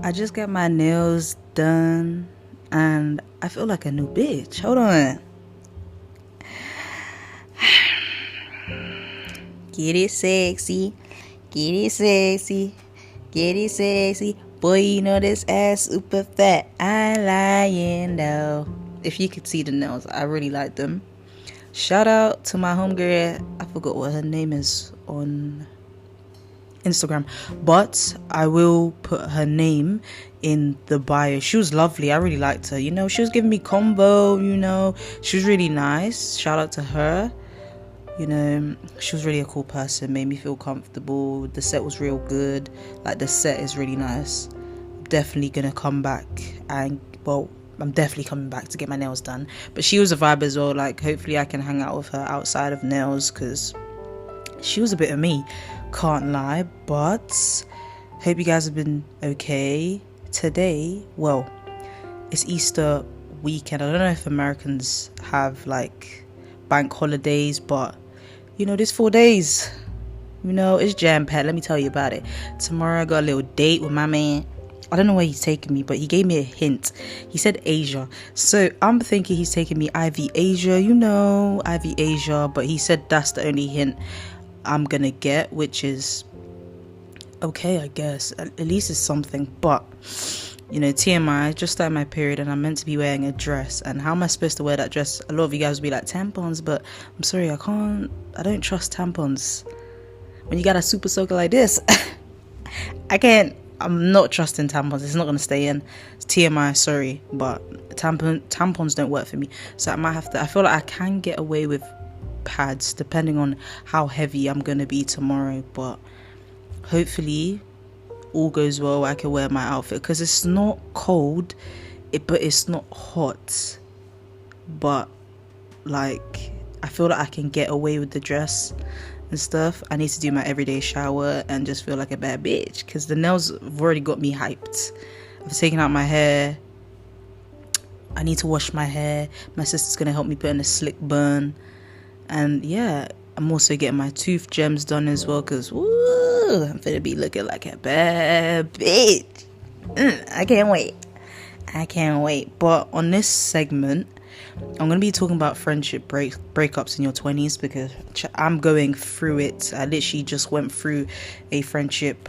I just got my nails done and I feel like a new bitch. Hold on. Get it sexy. Get it sexy. Get it sexy. Boy, you know this ass super fat. I lying though. If you could see the nails, I really like them. Shout out to my homegirl. I forgot what her name is on Instagram, but I will put her name in the bio. She was lovely. I really liked her. She was giving me combo. She was really nice. Shout out to her. She was really a cool person. Made me feel comfortable. The set was real good. Like, the set is really nice. Definitely gonna come back I'm definitely coming back to get my nails done. But she was a vibe as well. Like, hopefully I can hang out with her outside of nails, because she was a bit of me, can't lie. But hope you guys have been okay. Today, well, it's Easter weekend. I don't know if Americans have like bank holidays, but there's 4 days. It's jam-packed. Let me tell you about it. Tomorrow I got a little date with my man. I don't know where he's taking me, but he gave me a hint. He said Asia. So I'm thinking he's taking me Ivy Asia, Ivy Asia. But he said that's the only hint I'm going to get, which is okay, I guess. At least it's something. But, TMI, just started my period and I'm meant to be wearing a dress. And how am I supposed to wear that dress? A lot of you guys will be like, tampons. But I'm sorry, I don't trust tampons. When you got a super soaker like this, I'm not trusting tampons. It's not going to stay in. It's TMI, sorry, but tampons don't work for me. So I feel like I can get away with pads depending on how heavy I'm going to be tomorrow. But hopefully all goes well. I can wear my outfit because it's not cold, but it's not hot. But like, I feel like I can get away with the dress and stuff. I need to do my everyday shower and just feel like a bad bitch, because the nails have already got me hyped. I've taken out my hair. I need to wash my hair. My sister's gonna help me put in a slick bun. And yeah, I'm also getting my tooth gems done as well, because I'm gonna be looking like a bad bitch. I can't wait. But on this segment, I'm going to be talking about friendship breakups in your 20s, because I'm going through it. I literally just went through a friendship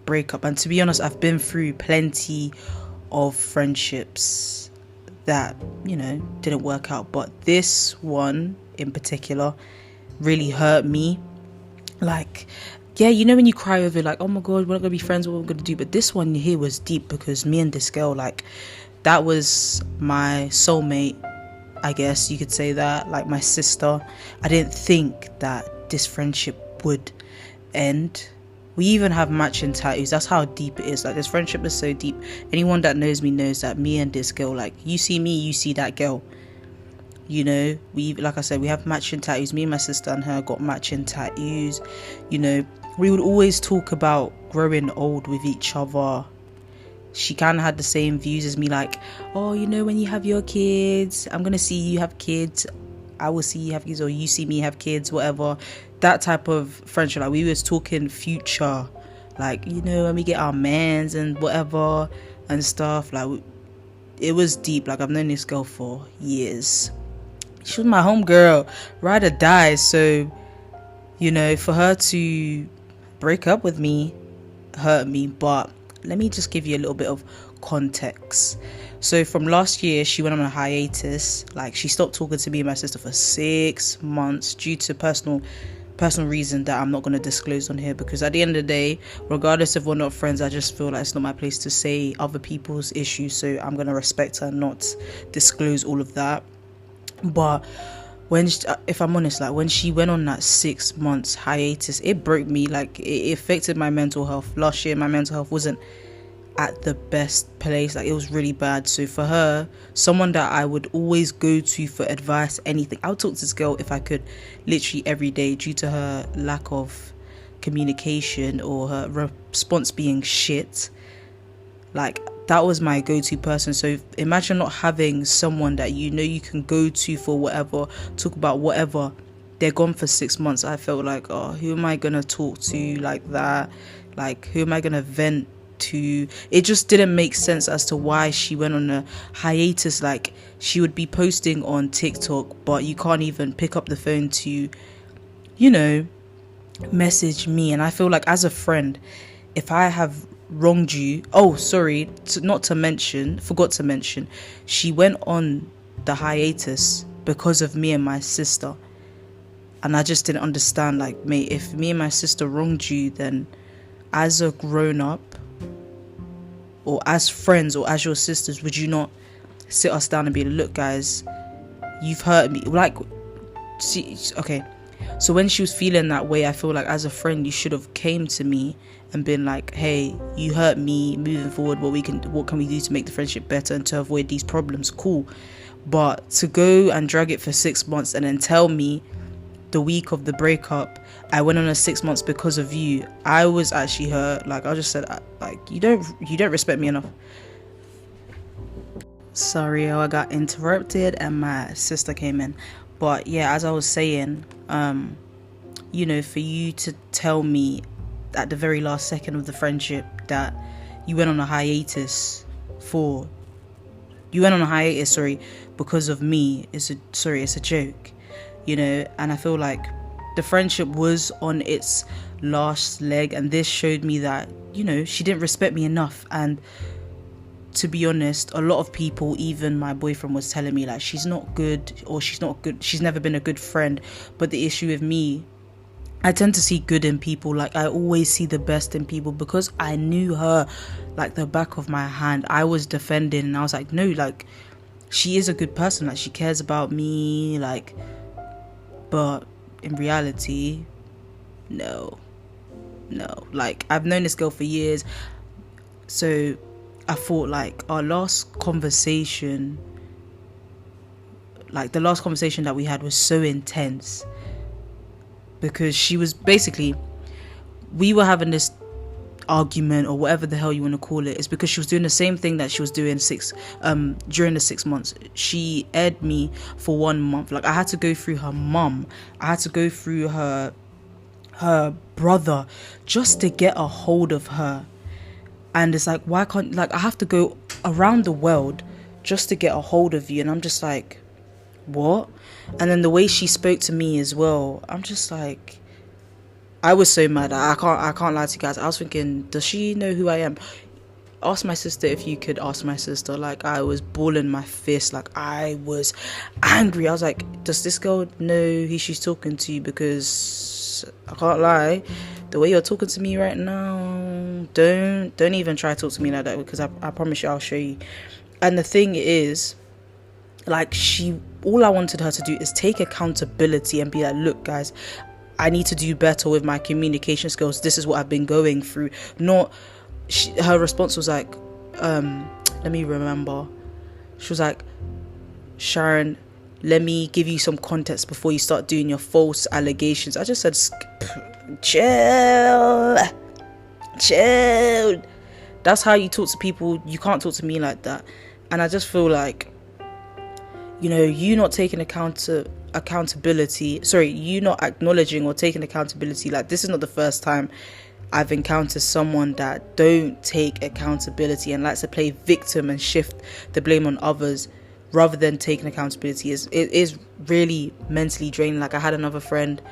breakup. And to be honest, I've been through plenty of friendships that, didn't work out. But this one in particular really hurt me. Like, yeah, when you cry over like, oh my God, we're not going to be friends, what we're going to do. But this one here was deep, because me and this girl, like, that was my soulmate, I guess you could say that, like my sister. I didn't think that this friendship would end. We even have matching tattoos. That's how deep it is. Like, this friendship is so deep. Anyone that knows me knows that me and this girl, like, you see me, you see that girl. Like I said, we have matching tattoos. Me and my sister and her got matching tattoos. We would always talk about growing old with each other. She kind of had the same views as me, like, oh, when you have your kids, I'm going to see you have kids, I will see you have kids, or you see me have kids, whatever. That type of friendship. Like, we was talking future, like, when we get our mans and whatever and stuff. Like, it was deep. Like, I've known this girl for years. She was my homegirl, ride or die. So, for her to break up with me hurt me. But let me just give you a little bit of context. So from last year, she went on a hiatus. Like, she stopped talking to me and my sister for 6 months due to personal reason that I'm not going to disclose on here, because at the end of the day, regardless if we're not friends, I just feel like it's not my place to say other people's issues. So I'm going to respect her and not disclose all of that. But if I'm honest, like, when she went on that 6 months hiatus, it broke me. Like, it affected my mental health. Last year, my mental health wasn't at the best place. Like, it was really bad. So for her, someone that I would always go to for advice, anything, I would talk to this girl if I could, literally every day, due to her lack of communication or her response being shit. Like, that was my go-to person. So imagine not having someone that you can go to for whatever, talk about whatever. They're gone for 6 months. I felt like, oh, who am I gonna talk to like that? Like, who am I gonna vent to, it just didn't make sense as to why she went on a hiatus. Like, she would be posting on TikTok, but you can't even pick up the phone to, you know, message me. And I feel like, as a friend, if I have wronged you, forgot to mention, she went on the hiatus because of me and my sister. And I just didn't understand, like, mate, if me and my sister wronged you, then as a grown-up, or as friends, or as your sisters, would you not sit us down and be like, look, guys, you've hurt me? Like, see, okay. So when she was feeling that way, I feel like, as a friend, you should have came to me and been like, hey, you hurt me, moving forward, what can we do to make the friendship better and to avoid these problems? Cool. But to go and drag it for 6 months and then tell me the week of the breakup, I went on a 6 months because of you, I was actually hurt. Like, I just said, like, you don't respect me enough. Sorry, I got interrupted and my sister came in. But yeah, as I was saying, you know, for you to tell me at the very last second of the friendship that you went on a hiatus because of me, it's a joke, you know. And I feel like the friendship was on its last leg, and this showed me that, you know, she didn't respect me enough. And to be honest, a lot of people, even my boyfriend, was telling me, like, she's not good, she's never been a good friend. But the issue with me, I tend to see good in people. Like, I always see the best in people, because I knew her like the back of my hand. I was defending, and I was like, no, like, she is a good person, like, she cares about me, like. But in reality, no, like, I've known this girl for years, so I thought, like, our last conversation, like, the last conversation that we had was so intense, because she was basically, we were having this argument, or whatever the hell you want to call it. It's because she was doing the same thing that she was doing during the 6 months. She aired me for 1 month. Like, I had to go through her mum, I had to go through her brother, just to get a hold of her. And it's like, why can't, like, I have to go around the world just to get a hold of you? And I'm just like, what? And then the way she spoke to me as well, I'm just like, I was so mad. I can't lie to you guys. I was thinking, does she know who I am? Ask my sister if you could ask my sister. Like, I was balling my fist. Like, I was angry. I was like, does this girl know who she's talking to? Because I can't lie, the way you're talking to me right now, don't even try to talk to me like that, because I promise you I'll show you. And the thing is, like, all I wanted her to do is take accountability and be like, look, guys, I need to do better with my communication skills. This is what I've been going through. Her response was like, let me remember. She was like, Sharon, let me give you some context before you start doing your false allegations. I just said, chill. That's how you talk to people. You can't talk to me like that. And I just feel like, you know, you not taking accountability, you not acknowledging or taking accountability. Like, this is not the first time I've encountered someone that don't take accountability and likes to play victim and shift the blame on others rather than taking accountability. It is really mentally draining. Like, I had another friend,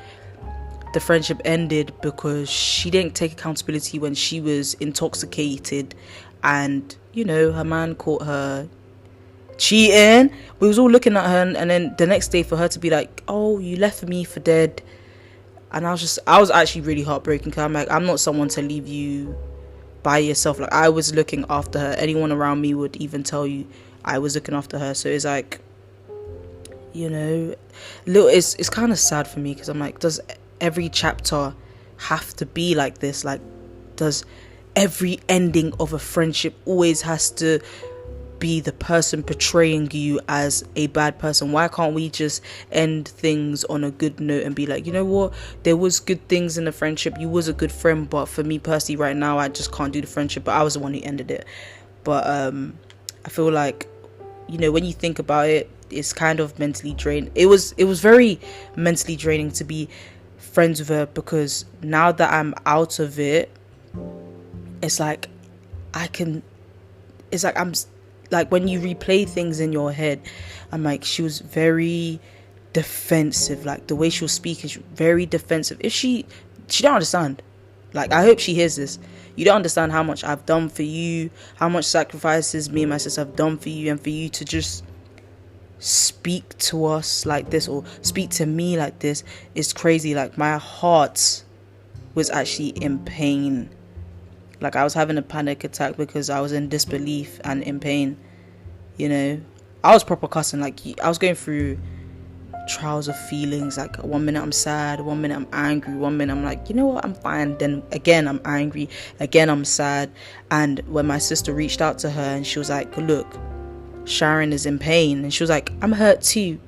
the friendship ended because she didn't take accountability when she was intoxicated, and, you know, her man caught her cheating. We was all looking at her, and then the next day for her to be like, oh, you left me for dead. And I was actually really heartbroken, because I'm like, I'm not someone to leave you by yourself. Like, I was looking after her. Anyone around me would even tell you I was looking after her. So it's like, you know, it's kind of sad for me, because I'm like, does every chapter have to be like this? Like, does every ending of a friendship always has to be the person portraying you as a bad person? Why can't we just end things on a good note and be like, you know what, there was good things in the friendship, you was a good friend, but for me personally right now, I just can't do the friendship, but I was the one who ended it. But I feel like, you know, when you think about it, it's kind of mentally draining. It was very mentally draining to be friends with her, because now that I'm out of it, it's like I can, it's like I'm like, when you replay things in your head, I'm like, she was very defensive. Like the way she was speaking, she was very defensive. If she don't understand. Like, I hope she hears this. You don't understand how much I've done for you, how much sacrifices me and my sister have done for you, and for you to just speak to us like this, or speak to me like this, is crazy. Like, my heart was actually in pain. Like, I was having a panic attack because I was in disbelief and in pain. You know, I was proper cussing. Like, I was going through trials of feelings. Like, 1 minute I'm sad, 1 minute I'm angry, 1 minute I'm like, you know what, I'm fine, then again I'm angry, again I'm sad. And when my sister reached out to her and she was like, look, Sharon is in pain, and she was like, I'm hurt too.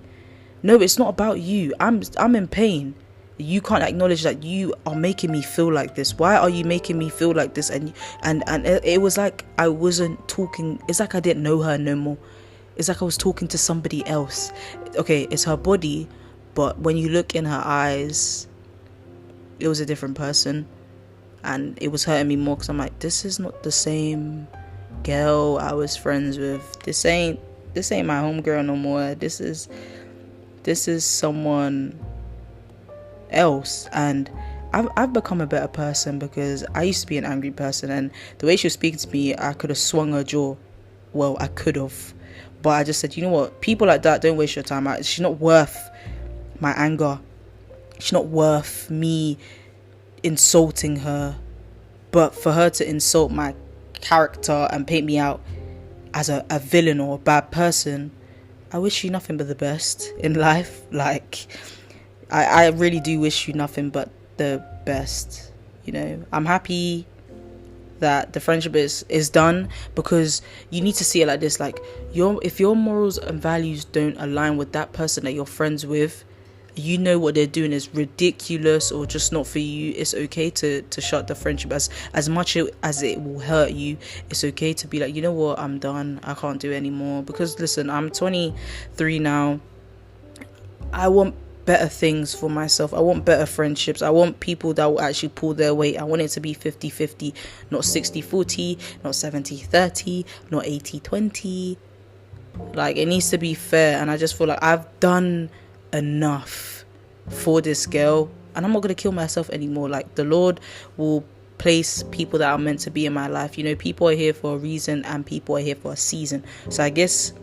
No, it's not about you. I'm in pain. You can't acknowledge that you are making me feel like this. Why are you making me feel like this? And it was like I wasn't talking. It's like I didn't know her no more. It's like I was talking to somebody else. Okay, it's her body, but when you look in her eyes, it was a different person, and it was hurting me more because I'm like, this is not the same girl I was friends with. This ain't my homegirl no more. This is someone else. And I've become a better person because I used to be an angry person, and the way she was speaking to me, I could have swung her jaw. Well, I could have, but I just said, you know what, people like that, don't waste your time. She's not worth my anger. She's not worth me insulting her. But for her to insult my character and paint me out as a villain or a bad person, I wish you nothing but the best in life. Like, I really do wish you nothing but the best. You know, I'm happy that the friendship is done, because you need to see it like this. Like, if your morals and values don't align with that person that you're friends with, you know what they're doing is ridiculous or just not for you. It's okay to shut the friendship. As much as it will hurt you, it's okay to be like, you know what, I'm done, I can't do it anymore. Because listen, I'm 23 now. I want better things for myself. I want better friendships. I want people that will actually pull their weight. I want it to be 50-50, not 60-40, not 70-30, not 80-20. Like, it needs to be fair. And I just feel like I've done enough for this girl, and I'm not going to kill myself anymore. Like, the Lord will place people that are meant to be in my life. You know, people are here for a reason, and people are here for a season. So I guess,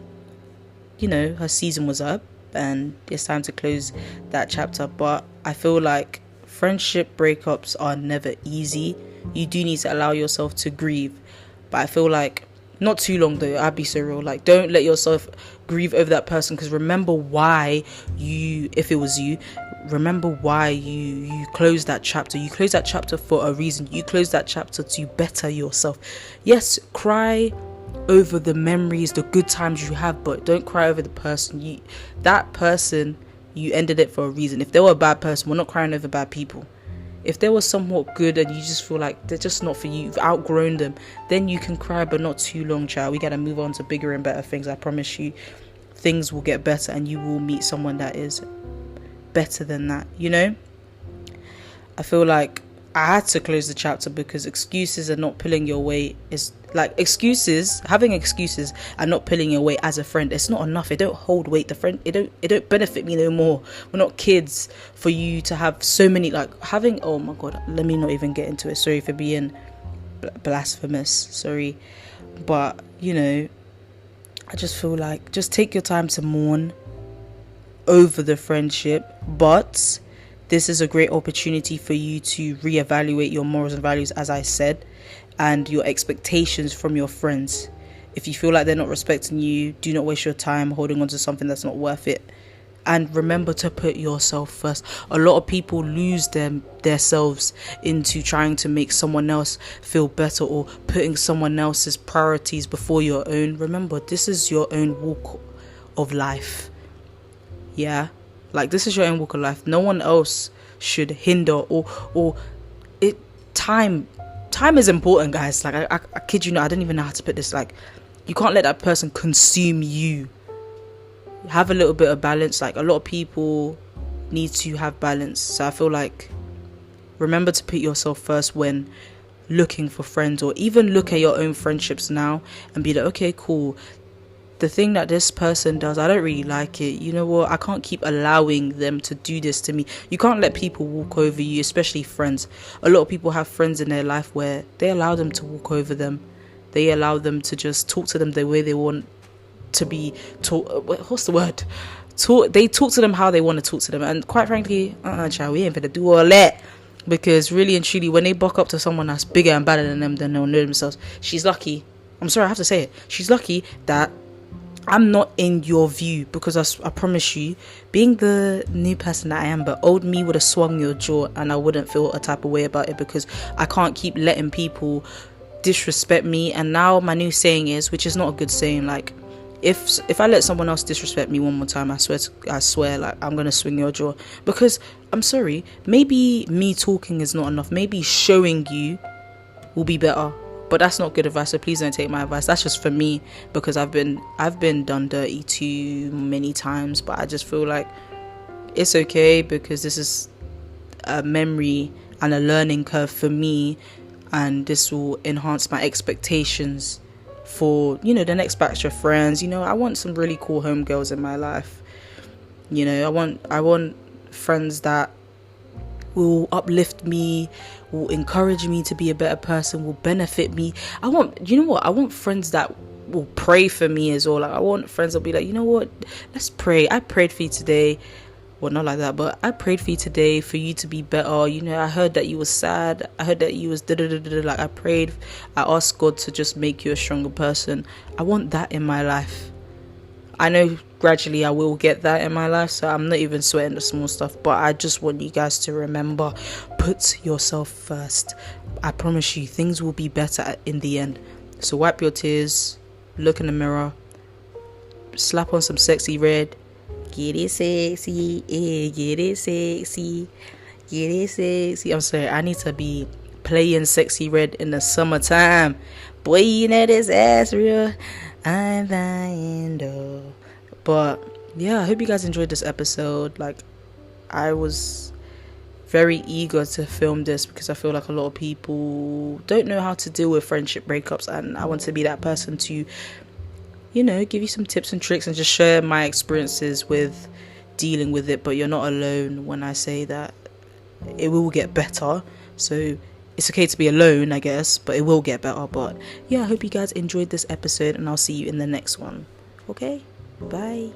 you know, her season was up, and it's time to close that chapter. But I feel like friendship breakups are never easy. You do need to allow yourself to grieve, but I feel like not too long though. I'd be so real. Like, don't let yourself grieve over that person, because remember why if it was you, remember why you closed that chapter. You closed that chapter for a reason. You closed that chapter to better yourself. Yes, cry over the memories, the good times you have, but don't cry over the person. That person, you ended it for a reason. If they were a bad person, we're not crying over bad people. If they were somewhat good and you just feel like they're just not for you, you've outgrown them, then you can cry, but not too long, child. We gotta move on to bigger and better things. I promise you, things will get better, and you will meet someone that is better than that. You know, I feel like I had to close the chapter because excuses and not pulling your weight is like having excuses and not pulling your weight as a friend. It's not enough. It don't hold weight. It don't benefit me no more. We're not kids for you to have so many, like, having, oh my God, let me not even get into it. Sorry for being blasphemous. Sorry. But, you know, I just feel like just take your time to mourn over the friendship, but this is a great opportunity for you to reevaluate your morals and values, as I said, and your expectations from your friends. If you feel like they're not respecting you, do not waste your time holding on to something that's not worth it. And remember to put yourself first. A lot of people lose themselves into trying to make someone else feel better, or putting someone else's priorities before your own. Remember, this is your own walk of life. Yeah, like, this is your own walk of life. No one else should hinder or it. Time is important, guys. Like, I kid you not, I don't even know how to put this. Like, you can't let that person consume you. Have a little bit of balance. Like, a lot of people need to have balance. So I feel like, remember to put yourself first when looking for friends, or even look at your own friendships now and be like, okay, cool, the thing that this person does, I don't really like it. You know what? I can't keep allowing them to do this to me. You can't let people walk over you, especially friends. A lot of people have friends in their life where they allow them to walk over them. They allow them to just talk to them the way they want to be taught. What's the word? They talk to them how they want to talk to them. And quite frankly, child, we ain't gonna do all that. Because really and truly, when they buck up to someone that's bigger and badder than them, then they'll know themselves. She's lucky. I'm sorry, I have to say it. She's lucky that I'm not in your view, because I promise you, being the new person that I am, but old me would have swung your jaw and I wouldn't feel a type of way about it, because I can't keep letting people disrespect me. And now my new saying is, which is not a good saying, like, if I let someone else disrespect me one more time, I swear, like, I'm gonna swing your jaw. Because I'm sorry, maybe me talking is not enough. Maybe showing you will be better. But that's not good advice, so please don't take my advice. That's just for me, because I've been done dirty too many times. But I just feel like it's okay, because this is a memory and a learning curve for me, and this will enhance my expectations for, you know, the next batch of friends. You know, I want some really cool homegirls in my life. You know, I want friends that will uplift me, will encourage me to be a better person, will benefit me. I want friends that will pray for me as well. Like, I want friends that'll be like, you know what, let's pray. I prayed for you today. Well, not like that, but I prayed for you today for you to be better. You know, I heard that you was sad. I heard that you was like, I prayed. I asked God to just make you a stronger person. I want that in my life. I know gradually I will get that in my life, so I'm not even sweating the small stuff. But I just want you guys to remember, put yourself first. I promise you, things will be better in the end. So wipe your tears, look in the mirror, slap on some sexy red, get it sexy, get it sexy, get it sexy. I'm sorry, I need to be playing sexy red in the summertime. Boy, you know this ass real. I'm dying though. But yeah, I hope you guys enjoyed this episode. Like, I was very eager to film this, because I feel like a lot of people don't know how to deal with friendship breakups, and I want to be that person to, you know, give you some tips and tricks and just share my experiences with dealing with it. But you're not alone when I say that it will get better. So it's okay to be alone, I guess, but it will get better. But yeah, I hope you guys enjoyed this episode, and I'll see you in the next one. Okay, bye.